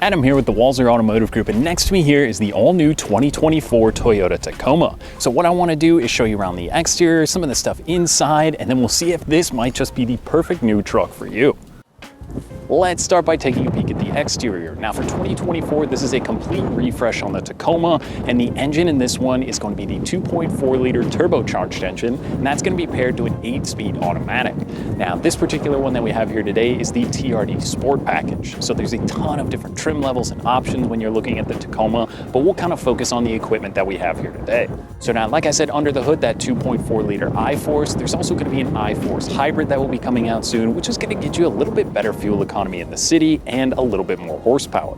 Adam here with the Walser Automotive Group, and next to me here is the all-new 2024 Toyota Tacoma. So what I want to do is show you around the exterior, some of the stuff inside, and then we'll see if this might just be the perfect new truck for you. Let's start by taking a peek at the exterior. Now for 2024, this is a complete refresh on the Tacoma, and the engine in this one is going to be the 2.4-liter turbocharged engine, and that's going to be paired to an 8-speed automatic. Now this particular one that we have here today is the TRD Sport package. So there's a ton of different trim levels and options when you're looking at the Tacoma, but we'll kind of focus on the equipment that we have here today. So now, like I said, under the hood, that 2.4-liter I-Force, there's also going to be an I-Force hybrid that will be coming out soon, which is going to get you a little bit better fuel economy in the city and a little bit more horsepower.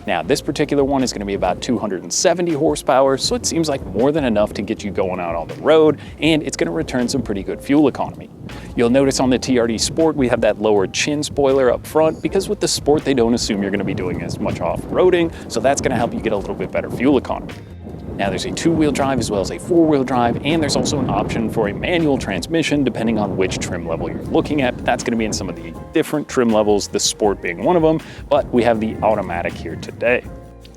Now this particular one is going to be about 270 horsepower, so it seems like more than enough to get you going out on the road, and it's going to return some pretty good fuel economy. You'll notice on the TRD Sport we have that lower chin spoiler up front, because with the Sport they don't assume you're going to be doing as much off-roading, so that's going to help you get a little bit better fuel economy. Now there's a 2-wheel drive as well as a 4-wheel drive, and there's also an option for a manual transmission depending on which trim level you're looking at. That's going to be in some of the different trim levels, the Sport being one of them, but we have the automatic here today.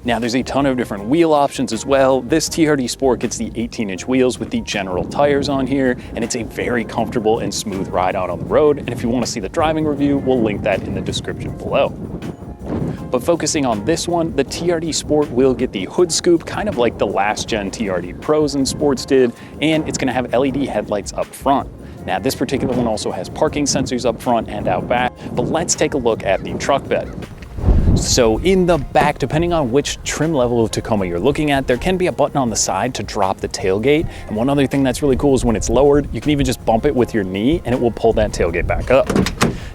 Now there's a ton of different wheel options as well. This TRD Sport gets the 18-inch wheels with the general tires on here, and it's a very comfortable and smooth ride out on the road. And if you want to see the driving review, we'll link that in the description below. But focusing on this one, the TRD Sport will get the hood scoop, kind of like the last gen TRD Pros and Sports did, and it's going to have LED headlights up front. Now this particular one also has parking sensors up front and out back, but let's take a look at the truck bed. So in the back, depending on which trim level of Tacoma you're looking at, there can be a button on the side to drop the tailgate. And one other thing that's really cool is when it's lowered, you can even just bump it with your knee and it will pull that tailgate back up.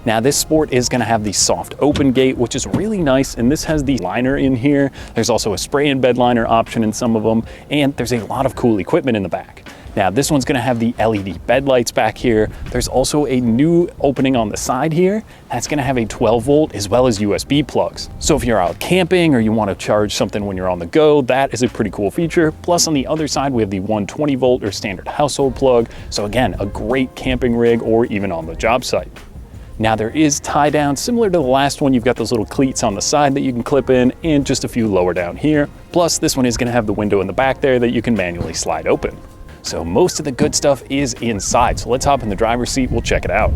Now this Sport is going to have the soft open gate, which is really nice, and this has the liner in here. There's also a spray and bed liner option in some of them, and there's a lot of cool equipment in the back. Now this one's going to have the LED bed lights back here. There's also a new opening on the side here. That's going to have a 12-volt as well as USB plugs. So if you're out camping or you want to charge something when you're on the go, that is a pretty cool feature. Plus on the other side, we have the 120-volt or standard household plug. So again, a great camping rig or even on the job site. Now there is tie down, similar to the last one. You've got those little cleats on the side that you can clip in, and just a few lower down here. Plus this one is going to have the window in the back there that you can manually slide open. So most of the good stuff is inside. So let's hop in the driver's seat, we'll check it out.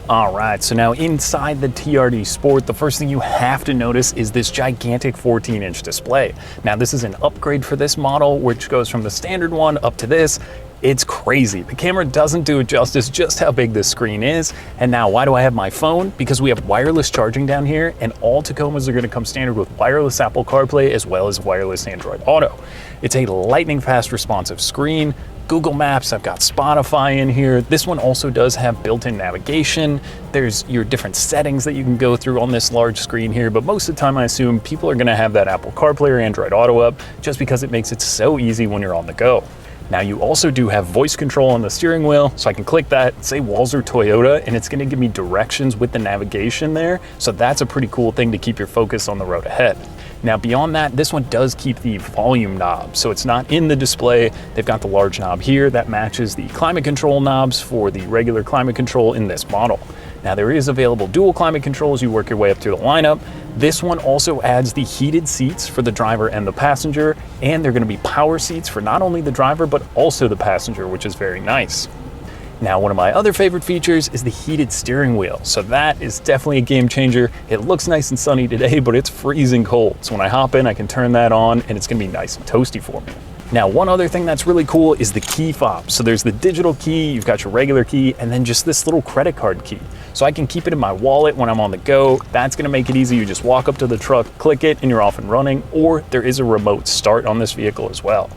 All right, so now inside the TRD Sport, the first thing you have to notice is this gigantic 14-inch display. Now this is an upgrade for this model, which goes from the standard one up to this. It's crazy. The camera doesn't do it justice just how big this screen is. And now why do I have my phone? Because we have wireless charging down here, and all Tacomas are going to come standard with wireless Apple CarPlay as well as wireless Android Auto. It's a lightning fast responsive screen. Google Maps, I've got Spotify in here. This one also does have built-in navigation. There's your different settings that you can go through on this large screen here, but most of the time I assume people are going to have that Apple CarPlay or Android Auto up just because it makes it so easy when you're on the go. Now you also do have voice control on the steering wheel, so I can click that, say Walser Toyota, and it's going to give me directions with the navigation there. So that's a pretty cool thing to keep your focus on the road ahead. Now beyond that, this one does keep the volume knob, so it's not in the display. They've got the large knob here that matches the climate control knobs for the regular climate control in this model. Now there is available dual climate control as you work your way up through the lineup. This one also adds the heated seats for the driver and the passenger, and they're going to be power seats for not only the driver but also the passenger, which is very nice. Now one of my other favorite features is the heated steering wheel. So that is definitely a game changer. It looks nice and sunny today, but it's freezing cold. So when I hop in, I can turn that on and it's going to be nice and toasty for me. Now, one other thing that's really cool is the key fob. So there's the digital key, you've got your regular key, and then just this little credit card key. So I can keep it in my wallet when I'm on the go. That's gonna make it easy. You just walk up to the truck, click it, and you're off and running. Or there is a remote start on this vehicle as well.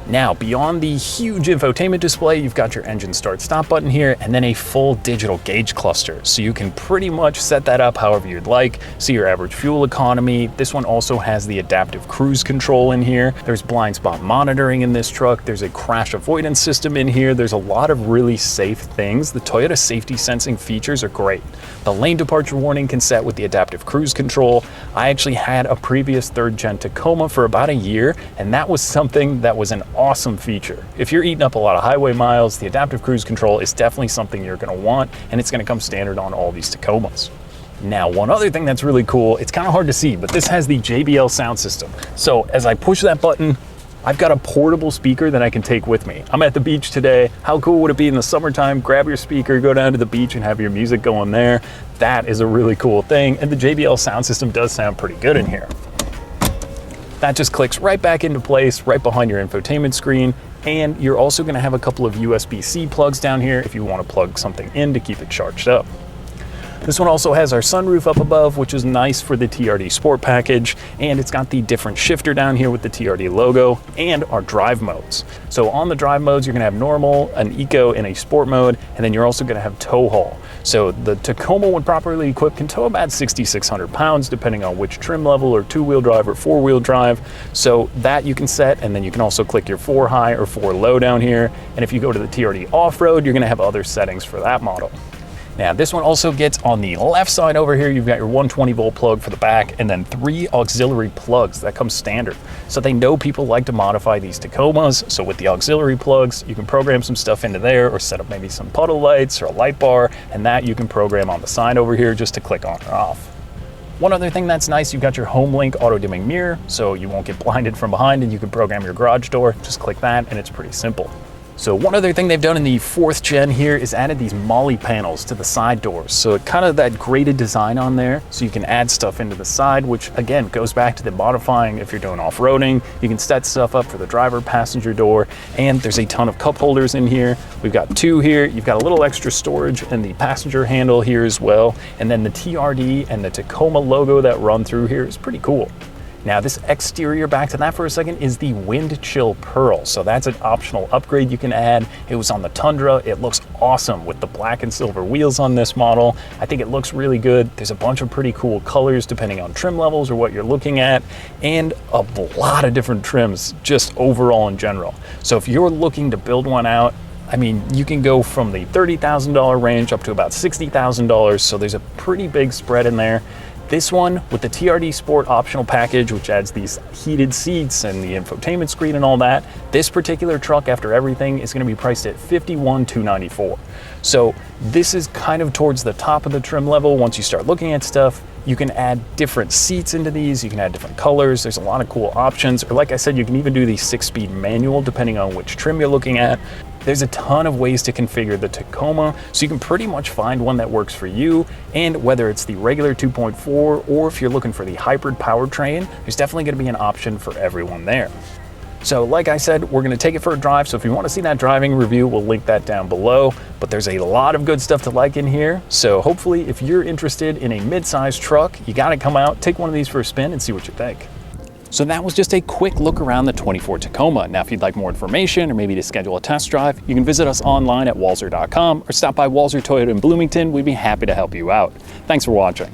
Now, beyond the huge infotainment display, you've got your engine start stop button here, and then a full digital gauge cluster. So you can pretty much set that up however you'd like, see your average fuel economy. This one also has the adaptive cruise control in here. There's blind spot monitoring in this truck. There's a crash avoidance system in here. There's a lot of really safe things. The Toyota safety sensing features are great. The lane departure warning can set with the adaptive cruise control. I actually had a previous 3rd gen Tacoma for about a year, and that was something that was an awesome feature. If you're eating up a lot of highway miles, the adaptive cruise control is definitely something you're going to want, and it's going to come standard on all these Tacomas. Now, one other thing that's really cool, it's kind of hard to see, but this has the JBL sound system. So as I push that button, I've got a portable speaker that I can take with me. I'm at the beach today. How cool would it be in the summertime? Grab your speaker, go down to the beach and have your music going there. That is a really cool thing. And the JBL sound system does sound pretty good in here. That just clicks right back into place, right behind your infotainment screen. And you're also gonna have a couple of USB-C plugs down here if you wanna plug something in to keep it charged up. This one also has our sunroof up above, which is nice for the TRD Sport package, and it's got the different shifter down here with the TRD logo and our drive modes. So on the drive modes, you're gonna have normal, an eco, and a sport mode, and then you're also gonna have tow haul. So the Tacoma, when properly equipped, can tow about 6,600 pounds, depending on which trim level, or two-wheel drive or four-wheel drive. So that you can set, and then you can also click your 4 high or 4 low down here. And if you go to the TRD off-road, you're gonna have other settings for that model. Now this one also gets on the left side over here, you've got your 120 volt plug for the back and then 3 auxiliary plugs that come standard. So they know people like to modify these Tacomas. So with the auxiliary plugs, you can program some stuff into there or set up maybe some puddle lights or a light bar, and that you can program on the side over here just to click on or off. One other thing that's nice, you've got your HomeLink auto dimming mirror, so you won't get blinded from behind, and you can program your garage door. Just click that and it's pretty simple. So one other thing they've done in the 4th gen here is added these MOLLE panels to the side doors. So it kind of that graded design on there, so you can add stuff into the side, which again goes back to the modifying. If you're doing off-roading, you can set stuff up for the driver passenger door, and there's a ton of cup holders in here. We've got 2 here. You've got a little extra storage in the passenger handle here as well. And then the TRD and the Tacoma logo that run through here is pretty cool. Now this exterior, back to that for a second, is the Wind Chill Pearl. So that's an optional upgrade you can add. It was on the Tundra. It looks awesome with the black and silver wheels on this model. I think it looks really good. There's a bunch of pretty cool colors depending on trim levels or what you're looking at, and a lot of different trims just overall in general. So if you're looking to build one out, I mean, you can go from the $30,000 range up to about $60,000. So there's a pretty big spread in there. This one with the TRD Sport optional package, which adds these heated seats and the infotainment screen and all that, this particular truck, after everything, is going to be priced at $51,294. So this is kind of towards the top of the trim level. Once you start looking at stuff, you can add different seats into these, you can add different colors, there's a lot of cool options. Or like I said, you can even do the 6-speed manual depending on which trim you're looking at. There's a ton of ways to configure the Tacoma, so you can pretty much find one that works for you. And whether it's the regular 2.4 or if you're looking for the hybrid powertrain, there's definitely going to be an option for everyone there. So like I said, we're going to take it for a drive. So if you want to see that driving review, we'll link that down below. But there's a lot of good stuff to like in here. So hopefully if you're interested in a mid-sized truck, you got to come out, take one of these for a spin and see what you think. So that was just a quick look around the 24 Tacoma. Now, if you'd like more information or maybe to schedule a test drive, you can visit us online at walser.com or stop by Walser Toyota in Bloomington. We'd be happy to help you out. Thanks for watching.